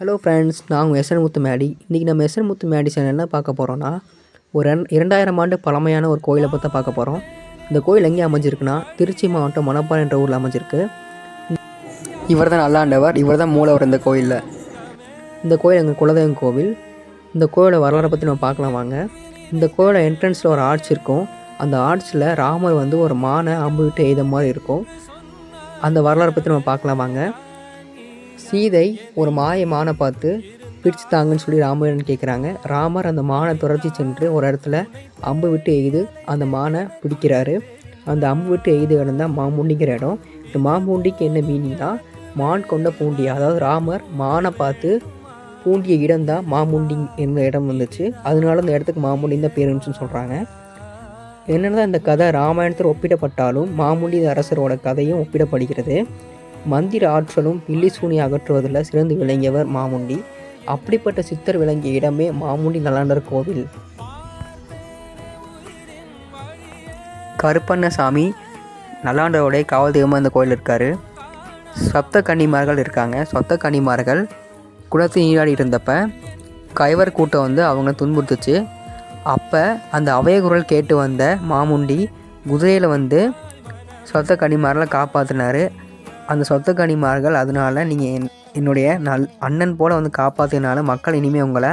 Hello friends, நான் உங்கள் SN முத்து மேடி. இன்றைக்கி நம்ம எஸ்என் முத்து மேடி சேனல் என்ன பார்க்க போகிறோன்னா, ஒரு 2000 ஆண்டு பழமையான ஒரு கோயிலை பற்றி பார்க்க போகிறோம். இந்த கோயில் எங்கே அமைஞ்சிருக்குன்னா, திருச்சி மாவட்டம் மணப்பாறை என்ற ஊரில் அமைஞ்சிருக்கு. இவர் தான் நல்லாண்டவர், இவர் தான் மூலவர் இந்த கோயிலில். இந்த கோயில் எங்கள் குலதெய்வம் கோவில். இந்த கோயிலை வரலாறை பற்றி நம்ம பார்க்கலாம் வாங்க. இந்த கோயிலை என்ட்ரன்ஸில் ஒரு ஆர்ச் இருக்கும். அந்த ஆர்ச்சில் ராமர் வந்து ஒரு மானை அம்பு விட்டு எய்த மாதிரி இருக்கும். அந்த வரலாறை பற்றி நம்ம பார்க்கலாம் வாங்க. சீதை ஒரு மானை பார்த்து பிடிச்சு தாங்கன்னு சொல்லி ராமன் கேட்குறாங்க. ராமர் அந்த மானை துரத்தி சென்று ஒரு இடத்துல அம்பு விட்டு எய்து அந்த மானை பிடிக்கிறாரு. அந்த அம்பு விட்டு எய்து இடம் தான் மாமுண்டிங்கிற இடம். இந்த மாமுண்டிக்கு என்ன மீனிங்னா, மான் கொண்ட பூண்டி. அதாவது ராமர் மானை பார்த்து பூண்டிய இடம் தான் மாமுண்டி என்ற இடம் வந்துச்சு. அதனால இந்த இடத்துக்கு மாமுண்டின்னு தான் பேர் இருந்துச்சுன்னு சொல்கிறாங்க. என்னென்னா, இந்த கதை ராமாயணத்தில் ஒப்பிடப்பட்டாலும் மாமுண்டி அரசரோட கதையும் ஒப்பிடப்படுகிறது. மந்திர ஆற்றலும் பில்லி சூனி அகற்றுவதில் சிறந்து விளங்கியவர் மாமுண்டி. அப்படிப்பட்ட சித்தர் விளங்கிய இடமே மாமுண்டி நல்லாண்டர் கோவில். கருப்பண்ணசாமி நல்லாண்டரோடைய காவல் தெய்வமாக இந்த கோயில் இருக்கார். சப்த கன்னிமார்கள் இருக்காங்க. சப்த கன்னிமார்கள் குளத்தில் நீராடி இருந்தப்போ கைவர் கூட்டம் வந்து அவங்க துன்புறுத்துச்சு. அப்போ அந்த அவையகுரல் கேட்டு வந்த மாமுண்டி குதிரையில் வந்து சொத்த கன்னிமார்களை காப்பாற்றினார். அந்த சொத்த கன்னிமார்கள் அதனால் நீங்கள் என்னுடைய அண்ணன் போல் வந்து காப்பாற்றினால மக்கள் இனிமேல் உங்களை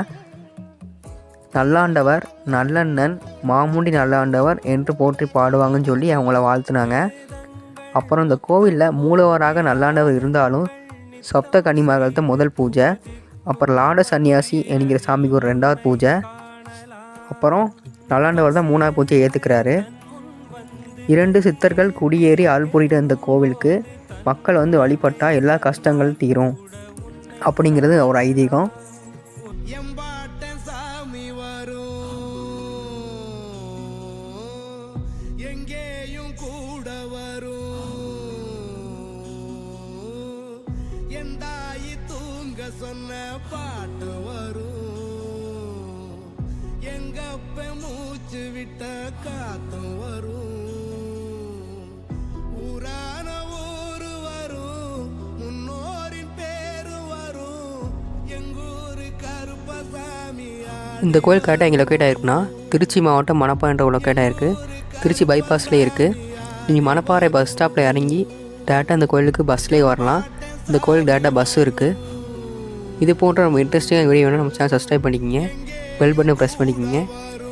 நல்லாண்டவர், நல்லண்ணன், மாமுண்டி நல்லாண்டவர் என்று போற்றி பாடுவாங்கன்னு சொல்லி அவங்கள வாழ்த்துனாங்க. அப்புறம் இந்த கோவிலில் மூலவராக நல்லாண்டவர் இருந்தாலும் சொத்த கன்னிமார்கள் தான் முதல் பூஜை. அப்புறம் லாட சன்னியாசி என்கிற சாமிக்கு ஒரு 2வது பூஜை. அப்புறம் நல்லாண்டவர் தான் 3வது பூஜையை ஏற்றுக்கிறாரு. 2 சித்தர்கள் குடியேறி அருள் புரிகிற இந்த கோவிலுக்கு மக்கள் வந்து வழிபட்டால் எல்லா கஷ்டங்களும் தீரும் அப்படிங்கிறது ஒரு ஐதீகம். சொன்ன பாட்டு வரும், எங்கப்ப மூச்சு விட்ட காத்தும் வரும், ஊரான ஊரு வரும், முன்னோரின் பேரு வரும், எங்கூரு கருப்பசாமியா. இந்த கோயில் கரெக்டாக எங்கே லொக்கேட் ஆகிருக்குன்னா, திருச்சி மாவட்டம் மணப்பாறை என்ற லொக்கேட் ஆகிருக்கு. திருச்சி பைபாஸ்லேயே இருக்குது. நீங்கள் மணப்பாறை பஸ் ஸ்டாப்பில் இறங்கி டேரெக்டாக இந்த கோயிலுக்கு பஸ்லேயே வரலாம். இந்த கோயிலுக்கு டேரெக்டாக பஸ்ஸும் இருக்குது. இது போன்ற நம்ம இன்ட்ரெஸ்டிங்காக வீடியோ வேணும் நம்ம சேனல் சப்ஸ்கிரைப் பண்ணிக்கிங்க, பெல் பட்டனை ப்ரெஸ் பண்ணிக்கிங்க.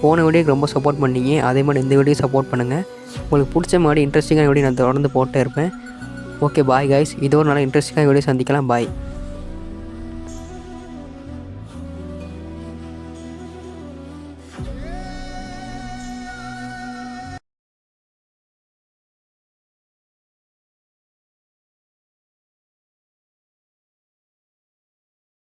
போன வீடியோக்கு ரொம்ப சப்போர்ட் பண்ணிங்க, அதே மாதிரி இந்த வீடியோ சப்போர்ட் பண்ணுங்கள். உங்களுக்கு பிடிச்ச மாதிரி இன்ட்ரெஸ்டிங்கான வீடியோ நான் தொடர்ந்து போட்டே இருப்பேன். Okay, bye guys. இதோ ஒரு நல்ல இன்ட்ரெஸ்டிங்கான வீடியோ சந்திக்கலாம். பாய்.